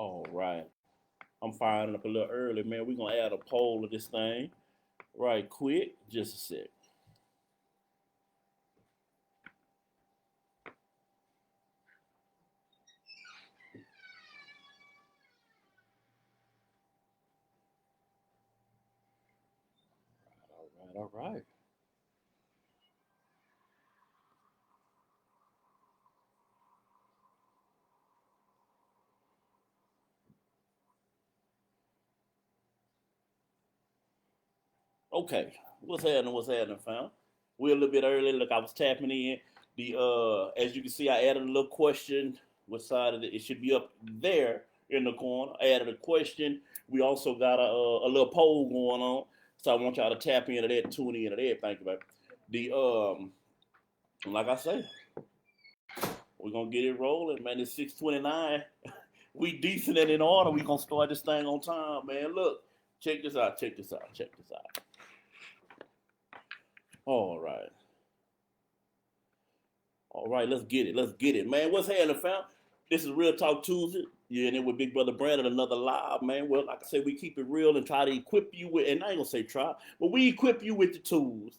All right. I'm firing up a little early, man. We're gonna add a poll of this thing right quick. Just a sec. All right, all right. Okay. What's happening? What's happening, fam? We're a little bit early. Look, I was tapping in. The as you can see, I added a little question. What side of it should be up there in the corner. I added a question. We also got a little poll going on. So I want y'all to tap into that, tune into that. Thank you, baby. The like I say, we're gonna get it rolling, man. It's 6:29. We decent and in order. We gonna start this thing on time, man. Look, check this out. Check this out. Check this out. All right. All right, let's get it. Let's get it, man. What's happening, fam? This is Real Talk Tuesday. Yeah, and then with Big Brother Brandon, another live, man. Well, like I said, we keep it real and try to equip you with, and I ain't gonna say try, but we equip you with the tools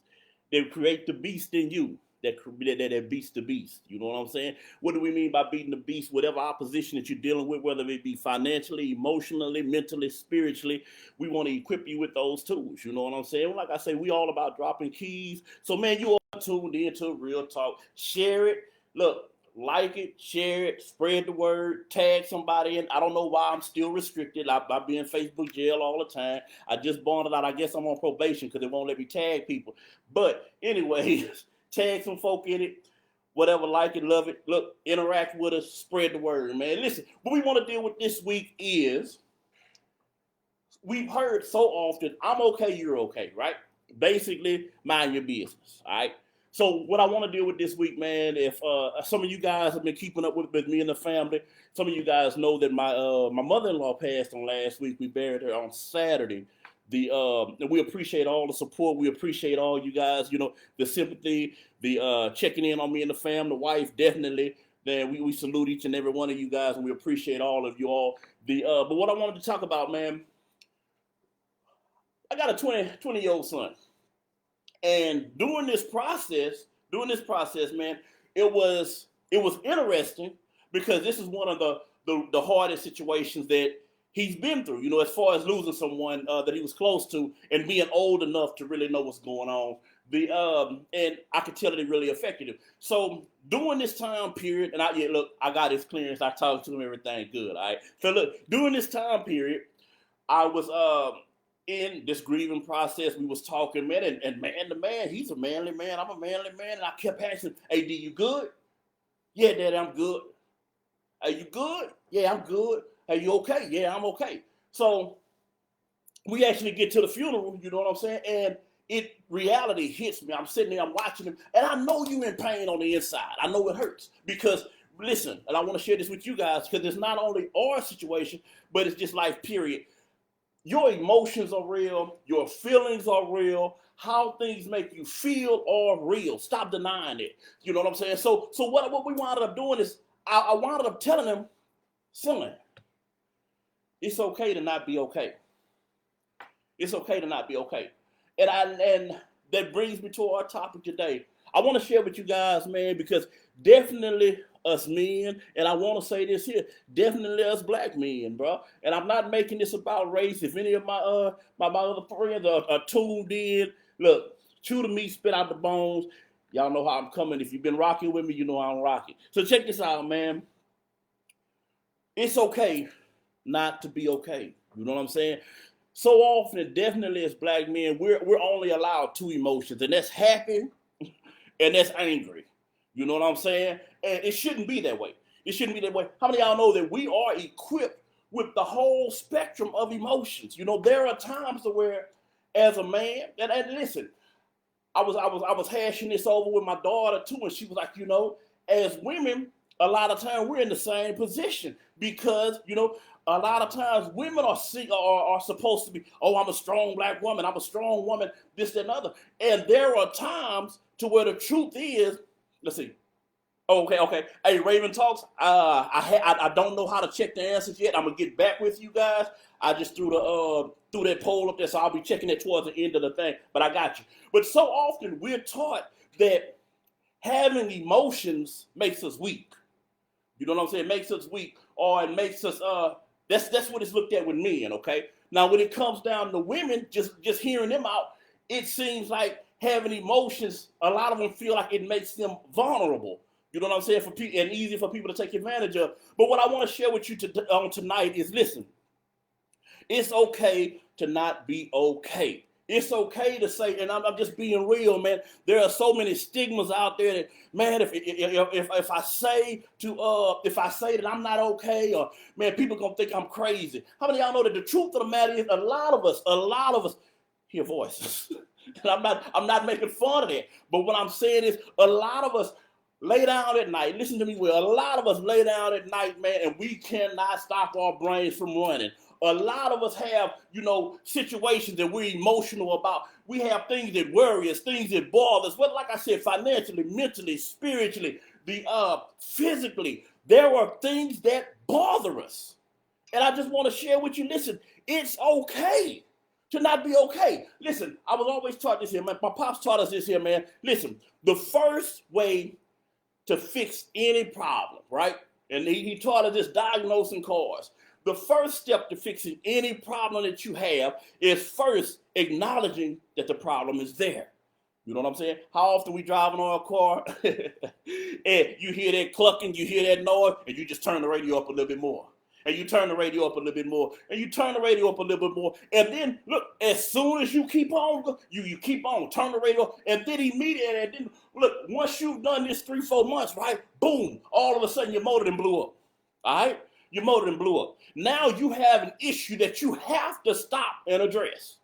that create the beast in you. That beats the beast. You know what I'm saying? What do we mean by beating the beast? Whatever opposition that you're dealing with, whether it be financially, emotionally, mentally, spiritually, we want to equip you with those tools. You know what I'm saying? Like I say, we all about dropping keys. So man, you are tuned into Real Talk. Share it. Look, like it, share it, spread the word, tag somebody in. I don't know why I'm still restricted. I be in Facebook jail all the time. I just bonded out. I guess I'm on probation because it won't let me tag people. But anyways, tag some folk in it. Whatever, like it, love it. Look, interact with us, spread the word, man. Listen, what we want to deal with this week is we've heard so often, I'm okay, you're okay, right? Basically, mind your business, all right? So what I want to deal with this week, man, if some of you guys have been keeping up with me and the family, some of you guys know that my mother-in-law passed on last week. We buried her on Saturday. And we appreciate all the support. We appreciate all you guys, the sympathy, the checking in on me and the fam, the wife, definitely. Then we salute each and every one of you guys, and we appreciate all of you all. But what I wanted to talk about, man, I got a 20-year-old son. And during this process, man, it was interesting because this is one of the hardest situations that he's been through. As far as losing someone that he was close to and being old enough to really know what's going on. And I could tell that it really affected him. So during this time period, and I got his clearance. I talked to him, everything good. All right. So look, during this time period, I was in this grieving process. We was talking, man, and man to man, he's a manly man. I'm a manly man, and I kept asking, "Hey, D, you good? Yeah, Daddy, I'm good. Are you good? Yeah, I'm good. Are you okay? Yeah, I'm okay." So we actually get to the funeral. You know what I'm saying? And reality hits me. I'm sitting there, I'm watching him, and I know you in pain on the inside. I know it hurts because listen, and I want to share this with you guys because it's not only our situation, but it's just life. Period. Your emotions are real. Your feelings are real. How things make you feel are real. Stop denying it. You know what I'm saying? So what we wound up doing is I wound up telling him, son, it's okay to not be okay. It's okay to not be okay. And that brings me to our topic today. I want to share with you guys, man, because definitely us men, and I want to say this here, definitely us black men, bro. And I'm not making this about race. If any of my other friends are tuned in, look, chew the meat, spit out the bones. Y'all know how I'm coming. If you've been rocking with me, you know how I'm rocking. So check this out, man. It's okay not to be okay. You know what I'm saying? So often, definitely as black men, we're only allowed two emotions, and that's happy and that's angry. You know what I'm saying? And it shouldn't be that way. It shouldn't be that way. How many of y'all know that we are equipped with the whole spectrum of emotions? There are times where, as a man, and listen, I was hashing this over with my daughter too, and she was like, as women, a lot of times we're in the same position because a lot of times women are supposed to be, oh, I'm a strong black woman, I'm a strong woman, this, that, and other. And there are times to where the truth is, let's see, Okay. Hey, Raven Talks. I don't know how to check the answers yet. I'm gonna get back with you guys. I just threw that poll up there, so I'll be checking it towards the end of the thing. But I got you. But so often we're taught that having emotions makes us weak. You know what I'm saying? It makes us weak, or it makes us that's what it's looked at with men, okay? Now when it comes down to women, just hearing them out, it seems like having emotions, a lot of them feel like it makes them vulnerable. You know what I'm saying? And easy for people to take advantage of. But what I want to share with you tonight is, listen, it's okay to not be okay. It's okay to say, and I'm just being real, man. There are so many stigmas out there that, man, if I say that I'm not okay, or man, people gonna think I'm crazy. How many of y'all know that the truth of the matter is, a lot of us hear voices. And I'm not making fun of that. But what I'm saying is, a lot of us lay down at night. Listen to me well. A lot of us lay down at night, man, and we cannot stop our brains from running. A lot of us have, situations that we're emotional about. We have things that worry us, things that bother us. Well, like I said, financially, mentally, spiritually, physically, there are things that bother us. And I just want to share with you, listen, it's okay to not be okay. Listen, I was always taught this here, man. My pops taught us this here, man. Listen, the first way to fix any problem, right? And he taught us this, diagnosing cause. The first step to fixing any problem that you have is first acknowledging that the problem is there. You know what I'm saying? How often we driving on a car and you hear that clucking, you hear that noise, and you just turn the radio up a little bit more. And you turn the radio up a little bit more. And you turn the radio up a little bit more. And then, look, as soon as you keep on, you keep on, turn the radio up. And then immediately, and then, look, once you've done this 3-4 months, right, boom, all of a sudden your motor then blew up. All right? Your motor then blew up. Now you have an issue that you have to stop and address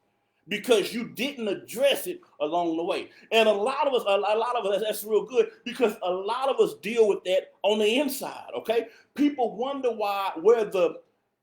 because you didn't address it along the way. And a lot of us, that's real good because a lot of us deal with that on the inside, okay? People wonder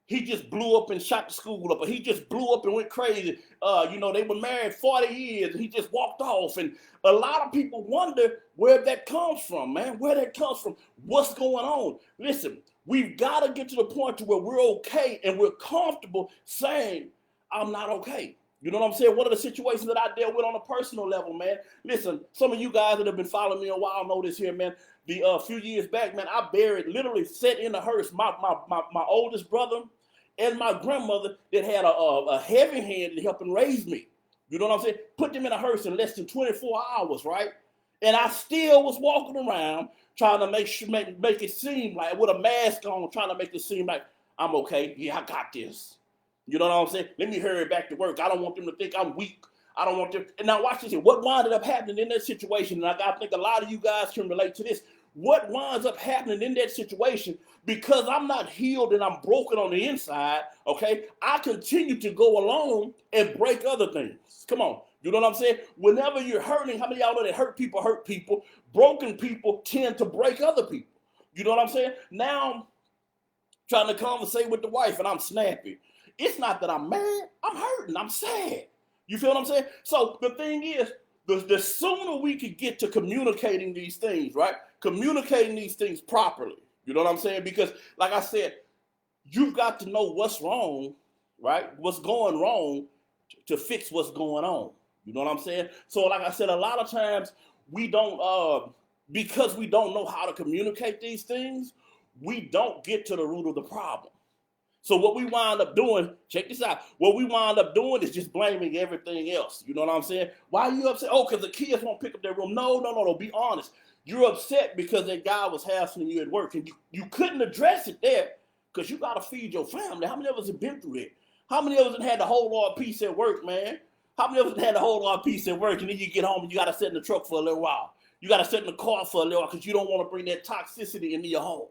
he just blew up and shot the school up, or he just blew up and went crazy. They were married 40 years and he just walked off. And a lot of people wonder where that comes from, man, where that comes from, what's going on. Listen, we've got to get to the point to where we're okay and we're comfortable saying, I'm not okay. You know what I'm saying? One of the situations that I dealt with on a personal level, man. Listen, some of you guys that have been following me a while know this here, man. A few years back, man, I literally sat in a hearse, my oldest brother and my grandmother that had a heavy hand in helping raise me. You know what I'm saying? Put them in a hearse in less than 24 hours, right? And I still was walking around trying to make it seem like, with a mask on, trying to make it seem like I'm okay. Yeah, I got this. You know what I'm saying? Let me hurry back to work. I don't want them to think I'm weak. I don't want them. And now watch this here. What wound up happening in that situation, and I think a lot of you guys can relate to this. What winds up happening in that situation, because I'm not healed and I'm broken on the inside, okay, I continue to go along and break other things. Come on. You know what I'm saying? Whenever you're hurting, how many of y'all know that hurt people hurt people? Broken people tend to break other people. You know what I'm saying? Now I'm trying to conversate with the wife and I'm snappy. It's not that I'm mad. I'm hurting. I'm sad. You feel what I'm saying? So the thing is, the sooner we can get to communicating these things, right? Communicating these things properly. You know what I'm saying? Because, like I said, you've got to know what's wrong, right? What's going wrong to fix what's going on. You know what I'm saying? So, like I said, a lot of times we don't, because we don't know how to communicate these things, we don't get to the root of the problem. So what we wind up doing, check this out, what we wind up doing is just blaming everything else. You know what I'm saying? Why are you upset? Oh, because the kids won't pick up their room. No, be honest. You're upset because that guy was hassling you at work, and you couldn't address it there because you got to feed your family. How many of us have been through that? How many of us have had the whole lot of peace at work, man? How many of us have had the whole lot of peace at work, and then you get home and you got to sit in the truck for a little while? You got to sit in the car for a little while because you don't want to bring that toxicity into your home.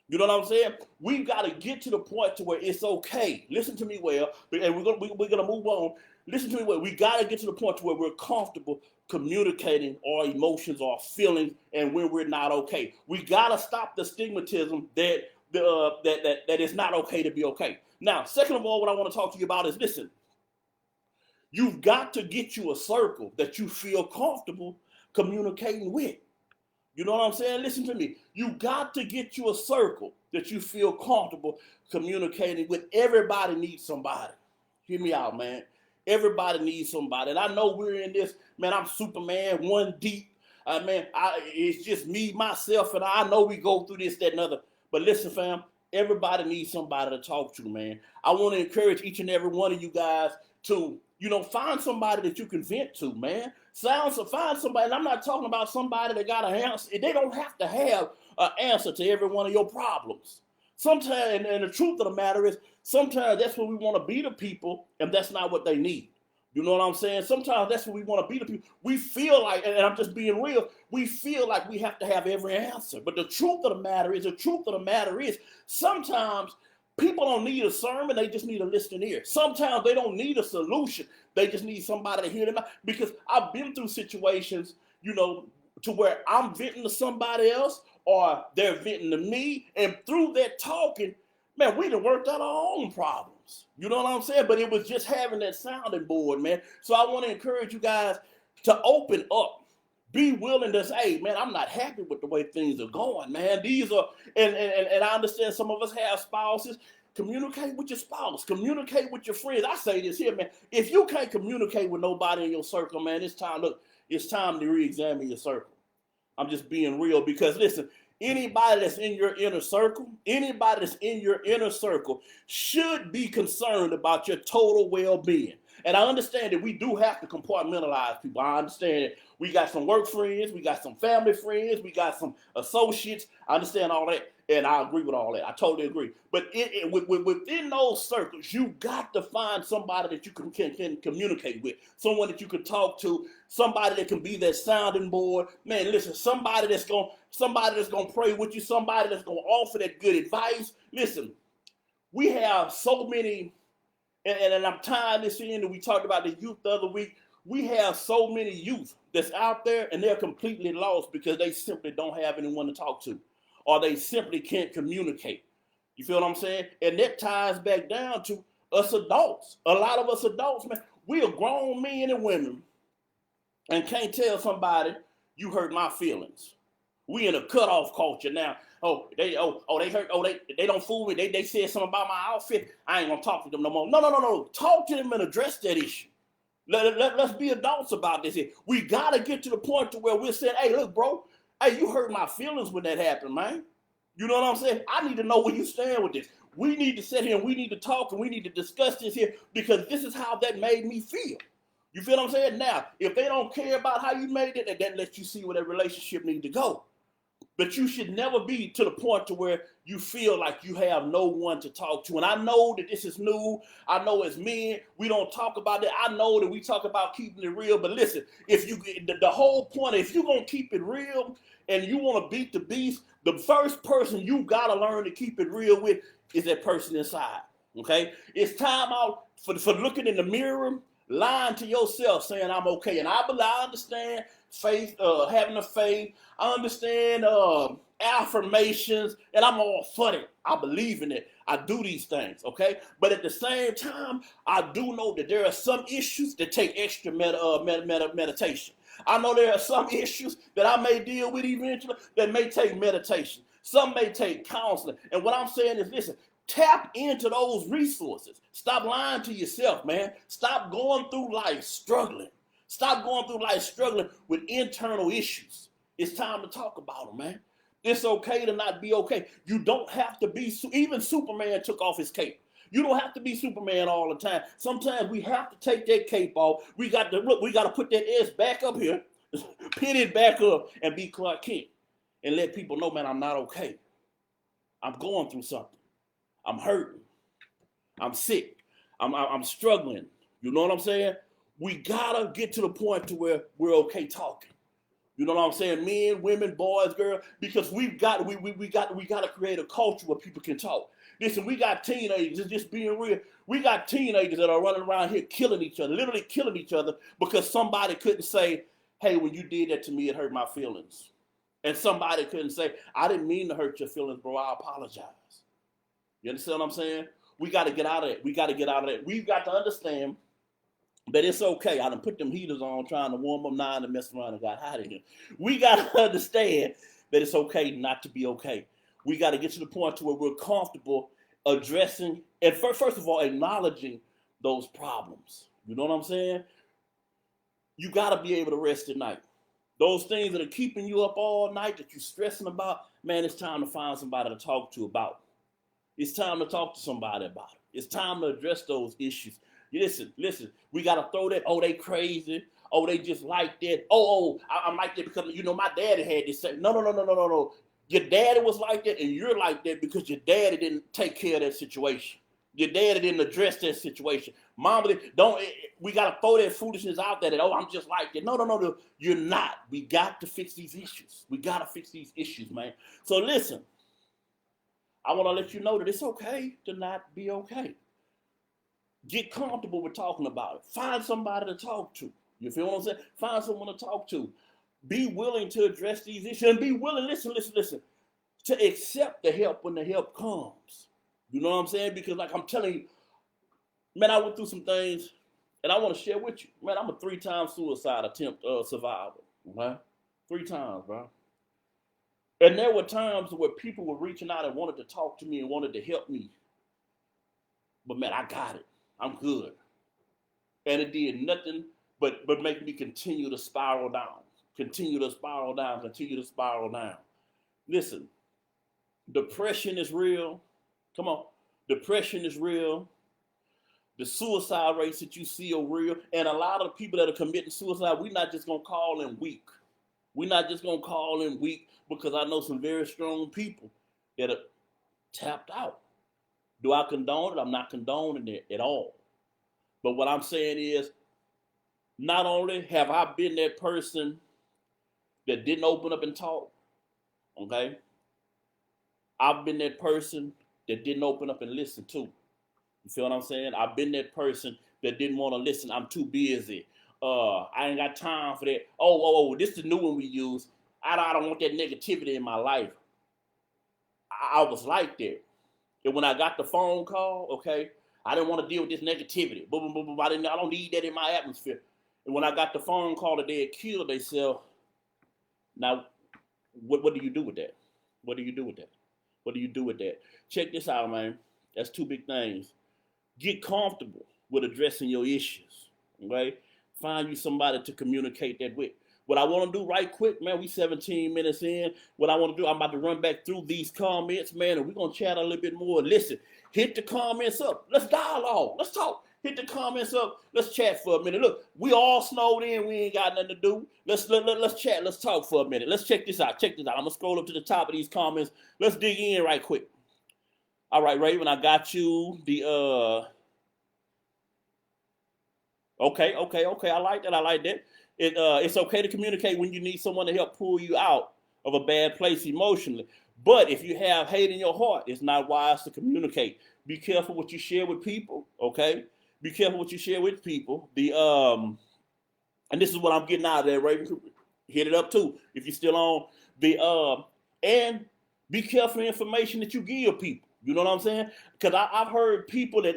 You know what I'm saying? We've got to get to the point to where it's okay. Listen to me well, and we're gonna move on. Listen to me well. We got to get to the point to where we're comfortable communicating our emotions, our feelings, and when we're not okay. We got to stop the stigmatism that it's not okay to be okay. Now, second of all, what I want to talk to you about is, listen, you've got to get you a circle that you feel comfortable communicating with. You know what I'm saying? Listen to me. You got to get you a circle that you feel comfortable communicating with. Everybody needs somebody. Hear me out, man. Everybody needs somebody. And I know we're in this, man, I'm Superman, one deep. It's just me, myself, and I know we go through this, that, and other. But listen, fam, everybody needs somebody to talk to, man. I want to encourage each and every one of you guys to, find somebody that you can vent to, man. Find somebody, and I'm not talking about somebody that got an answer. They don't have to have an answer to every one of your problems. Sometimes, and the truth of the matter is, sometimes that's what we want to be to people, and that's not what they need. You know what I'm saying? Sometimes that's what we want to be to people. We feel like, and I'm just being real, we feel like we have to have every answer. But the truth of the matter is, sometimes people don't need a sermon, they just need a listening ear. Sometimes they don't need a solution, they just need somebody to hear them out. Because I've been through situations, to where I'm venting to somebody else or they're venting to me. And through that talking, man, we done worked out our own problems. You know what I'm saying? But it was just having that sounding board, man. So I want to encourage you guys to open up. Be willing to say, hey, man, I'm not happy with the way things are going, man. These are, and I understand some of us have spouses. Communicate with your spouse. Communicate with your friends. I say this here, man. If you can't communicate with nobody in your circle, man, it's time to re-examine your circle. I'm just being real because, listen, anybody that's in your inner circle should be concerned about your total well-being. And I understand that we do have to compartmentalize people. I understand that we got some work friends, we got some family friends, we got some associates. I understand all that, and I agree with all that. I totally agree. But within those circles, you got to find somebody that you can communicate with, someone that you can talk to, somebody that can be that sounding board. Man, listen, somebody that's gonna pray with you, somebody that's gonna offer that good advice. Listen, we have so many. And I'm tying this in, and we talked about the youth the other week. We have so many youth that's out there, and they're completely lost because they simply don't have anyone to talk to, or they simply can't communicate. You feel what I'm saying? And that ties back down to us adults. A lot of us adults, man, we are grown men and women and can't tell somebody, you hurt my feelings. We in a cutoff culture now. They hurt. They don't fool me. They said something about my outfit. I ain't gonna talk to them no more. No. Talk to them and address that issue. Let's be adults about this here. We gotta get to the point to where we're saying, hey, look, bro, hey, you hurt my feelings when that happened, man. You know what I'm saying? I need to know where you stand with this. We need to sit here and we need to talk and we need to discuss this here because this is how that made me feel. You feel what I'm saying? Now, if they don't care about how you made it, that lets you see where that relationship needs to go. But you should never be to the point to where you feel like you have no one to talk to. And I know that this is new. I know as men, we don't talk about it. I know that we talk about keeping it real. But listen, if you the whole point, if you're going to keep it real and you want to beat the beast, the first person you got to learn to keep it real with is that person inside. Okay? It's time out for looking in the mirror, lying to yourself, saying I'm okay. And I understand faith, having a faith. I understand affirmations, and I'm all for it. I believe in it. I do these things, okay? But at the same time, I do know that there are some issues that take extra meditation. I know there are some issues that I may deal with eventually that may take meditation. Some may take counseling. And what I'm saying is, listen, tap into those resources. Stop lying to yourself, man. Stop going through life struggling. Stop going through life struggling with internal issues. It's time to talk about them, man. It's okay to not be okay. You don't have to be, even Superman took off his cape. You don't have to be Superman all the time. Sometimes we have to take that cape off. We got to put that S back up here, pin it back up, and be Clark Kent. And let people know, man, I'm not okay. I'm going through something. I'm hurting. I'm sick. I'm struggling. You know what I'm saying? We gotta get to the point to where we're okay talking. You know what I'm saying? Men, women, boys, girls, because we got to create a culture where people can talk. Listen, we got teenagers, just being real. We got teenagers that are running around here killing each other, literally killing each other because somebody couldn't say, hey, when you did that to me, it hurt my feelings. And somebody couldn't say, I didn't mean to hurt your feelings, bro. I apologize. You understand what I'm saying? We got to get out of it. We've got to understand But it's okay. I done put them heaters on trying to warm up now and mess around and got hot in here. We got to understand that it's okay not to be okay. We got to get to the point to where we're comfortable addressing and first of all, acknowledging those problems. You know what I'm saying? You got to be able to rest at night. Those things that are keeping you up all night that you're stressing about, man, it's time to find somebody to talk to about it. It's time to talk to somebody about it. It's time to address those issues. Listen, we got to throw that, oh, they crazy. Oh, they just like that. I'm like that because, my daddy had this. No. Your daddy was like that and you're like that because your daddy didn't take care of that situation. Your daddy didn't address that situation. Mama, we got to throw that foolishness out there that, oh, I'm just like that. No, you're not. We got to fix these issues. We got to fix these issues, man. So listen, I want to let you know that it's okay to not be okay. Get comfortable with talking about it. Find somebody to talk to. You feel what I'm saying? Find someone to talk to. Be willing to address these issues and be willing, listen, to accept the help when the help comes. You know what I'm saying? Because like I'm telling you, man, I went through some things and I want to share with you. Man, I'm a 3-time suicide attempt survivor. Okay? 3 times, bro. And there were times where people were reaching out and wanted to talk to me and wanted to help me. But man, I got it. I'm good. And it did nothing but make me continue to spiral down. Continue to spiral down. Listen, depression is real. Come on. Depression is real. The suicide rates that you see are real. And a lot of the people that are committing suicide, we're not just going to call them weak. We're not just going to call them weak because I know some very strong people that are tapped out. Do I condone it? I'm not condoning it at all. But what I'm saying is, not only have I been that person that didn't open up and talk, okay? I've been that person that didn't open up and listen too. You feel what I'm saying? I've been that person that didn't want to listen. I'm too busy. I ain't got time for that. This is the new one we use. I don't want that negativity in my life. I was like that. And when I got the phone call, okay, I didn't want to deal with this negativity. Boom, boom, boom. I don't need that in my atmosphere. And when I got the phone call that they had killed themselves, now, what do you do with that? What do you do with that? What do you do with that? Check this out, man. That's 2 big things. Get comfortable with addressing your issues, okay? Find you somebody to communicate that with. What I want to do right quick, man, we 17 minutes in. What I want to do, I'm about to run back through these comments, man, and we're going to chat a little bit more. Listen, hit the comments up. Let's dialogue. Let's talk. Hit the comments up. Let's chat for a minute. Look, we all snowed in. We ain't got nothing to do. Let's chat. Let's talk for a minute. Let's check this out. I'm going to scroll up to the top of these comments. Let's dig in right quick. All right, Raven, I got you. Okay. I like that. It's okay to communicate when you need someone to help pull you out of a bad place emotionally. But if you have hate in your heart, it's not wise to communicate. Be careful what you share with people, okay? Be careful what you share with people. And this is what I'm getting out of there, Raven. Hit it up too, if you're still on. And be careful the information that you give people. You know what I'm saying? Because I've heard people that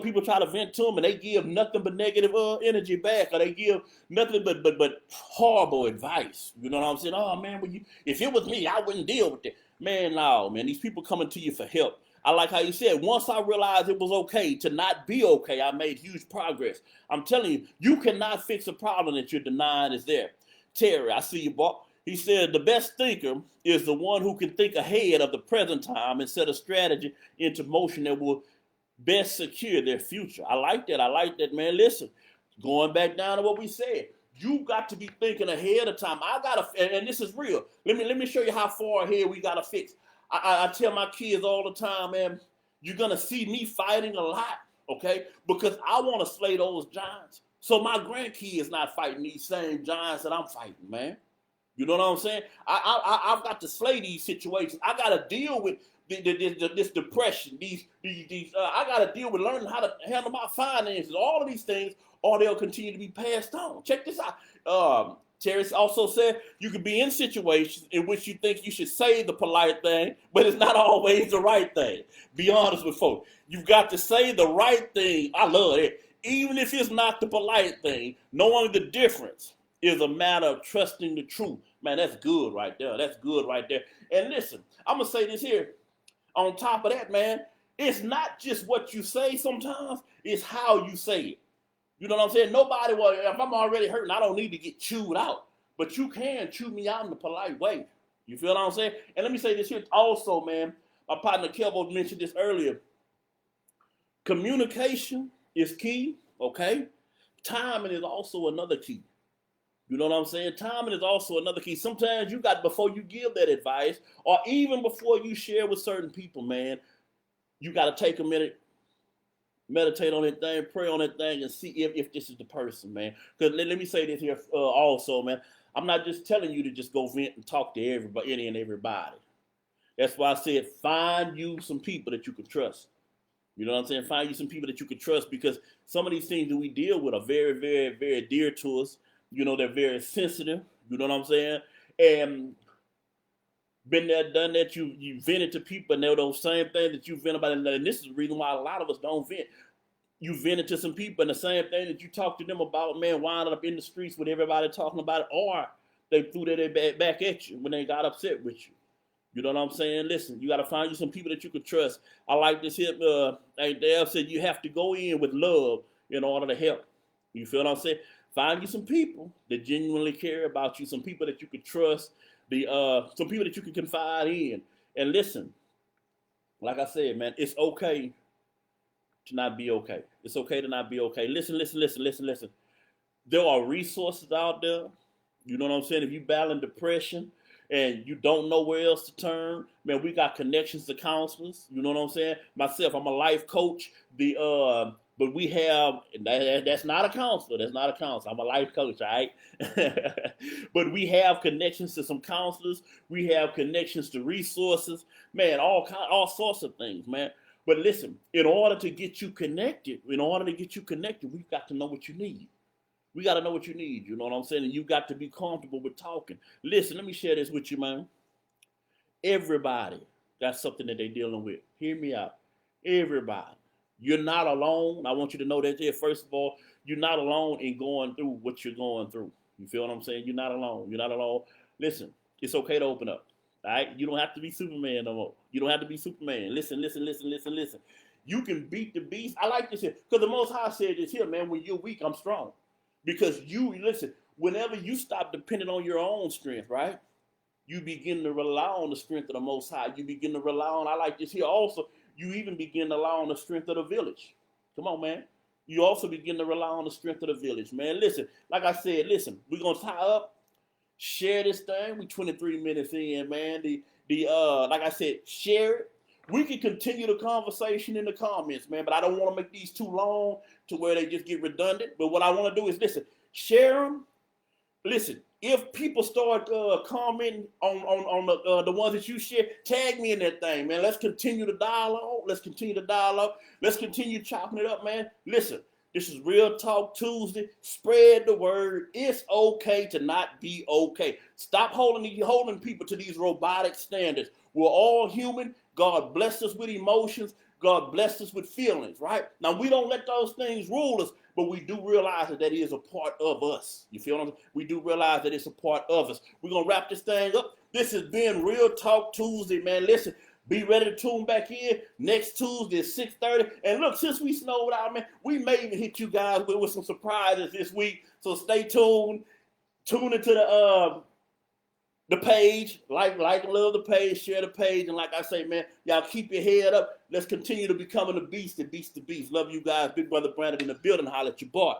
people try to vent to them and they give nothing but negative energy back, or they give nothing but horrible advice. You know what I'm saying? Oh man, if it was me, I wouldn't deal with it. Man, no, man. These people coming to you for help. I like how you said, once I realized it was okay to not be okay, I made huge progress. I'm telling you, you cannot fix a problem that you're denying is there. Terry, I see you, boy. He said, the best thinker is the one who can think ahead of the present time and set a strategy into motion that will best secure their future. I like that, man. Listen, going back down to what we said, you got to be thinking ahead of time. And this is real. Let me show you how far ahead we gotta fix. I tell my kids all the time, man, you're gonna see me fighting a lot, okay? Because I want to slay those giants. So my grandkids not fighting these same giants that I'm fighting, man. You know what I'm saying? I've got to slay these situations. I got to deal with this depression. I got to deal with learning how to handle my finances. All of these things, or they'll continue to be passed on. Check this out. Terry also said you could be in situations in which you think you should say the polite thing, but it's not always the right thing. Be honest with folks. You've got to say the right thing. I love it. Even if it's not the polite thing, knowing the difference is a matter of trusting the truth. Man, that's good right there. That's good right there. And listen, I'm going to say this here. On top of that, man, it's not just what you say sometimes, it's how you say it. You know what I'm saying? Nobody, well, if I'm already hurting, I don't need to get chewed out. But you can chew me out in a polite way. You feel what I'm saying? And let me say this here also, man. My partner Kelvo mentioned this earlier. Communication is key, okay? Timing is also another key. You know what I'm saying? Timing is also another key. Sometimes you got, before you give that advice, or even before you share with certain people, man, you got to take a minute, meditate on that thing, pray on that thing, and see if this is the person, man. Because let me say this here also, man. I'm not just telling you to just go vent and talk to everybody, any and everybody. That's why I said find you some people that you can trust. You know what I'm saying? Find you some people that you can trust, because some of these things that we deal with are very, very, very dear to us. You know, they're very sensitive. You know what I'm saying? And been there, done that. You vented to people, and they're those same things that you vent about. And this is the reason why a lot of us don't vent. You vented to some people, and the same thing that you talk to them about, man, winding up in the streets with everybody talking about it, or they threw that back at you when they got upset with you. You know what I'm saying? Listen, you got to find you some people that you can trust. I like this here. Dave said you have to go in with love in order to help. You feel what I'm saying? Find you some people that genuinely care about you, some people that you can trust, some people that you can confide in. And listen, like I said, man, it's okay to not be okay. It's okay to not be okay. Listen. There are resources out there. You know what I'm saying? If you battling depression and you don't know where else to turn, man, we got connections to counselors. You know what I'm saying? Myself, I'm a life coach. But we have, that's not a counselor. That's not a counselor. I'm a life coach, all right? But we have connections to some counselors. We have connections to resources. Man, all sorts of things, man. But listen, in order to get you connected, we've got to know what you need. We got to know what you need, you know what I'm saying? And you got to be comfortable with talking. Listen, let me share this with you, man. Everybody got something that they're dealing with. Hear me out. Everybody. You're not alone. I want you to know that there. First of all, you're not alone in going through what you're going through. You feel what I'm saying? You're not alone. You're not alone. Listen, it's okay to open up. All right? You don't have to be Superman no more. You don't have to be Superman. Listen. You can beat the beast. I like this here. Because the Most High said this here, man, when you're weak, I'm strong. Because whenever you stop depending on your own strength, right? You begin to rely on the strength of the Most High. You begin to rely on, I like this here also, you even begin to rely on the strength of the village. Come on, man. You also begin to rely on the strength of the village, man. Listen, like I said, we're going to tie up, share this thing. We 23 minutes in, man. Like I said, share it. We can continue the conversation in the comments, man, but I don't want to make these too long to where they just get redundant. But what I want to do is, listen, share them. Listen, if people start commenting on the ones that you share, tag me in that thing, man. Let's continue the dialogue. Let's continue chopping it up, man. Listen, this is Real Talk Tuesday. Spread the word. It's okay to not be okay. Stop holding people to these robotic standards. We're all human. God blessed us with emotions. God blessed us with feelings, right? Now, we don't let those things rule us, but we do realize that is a part of us. You feel what I'm saying? We do realize that it's a part of us. We're going to wrap this thing up. This has been Real Talk Tuesday, man. Listen, be ready to tune back in next Tuesday at 6:30. And look, since we snowed out, man, we may even hit you guys with some surprises this week. So stay tuned. Tune into the page, like and love the page, share the page, and like I say, man, y'all keep your head up. Let's continue to becoming the beast and beast to beast. Love you guys. Big Brother Brandon in the building. Holla at your boy.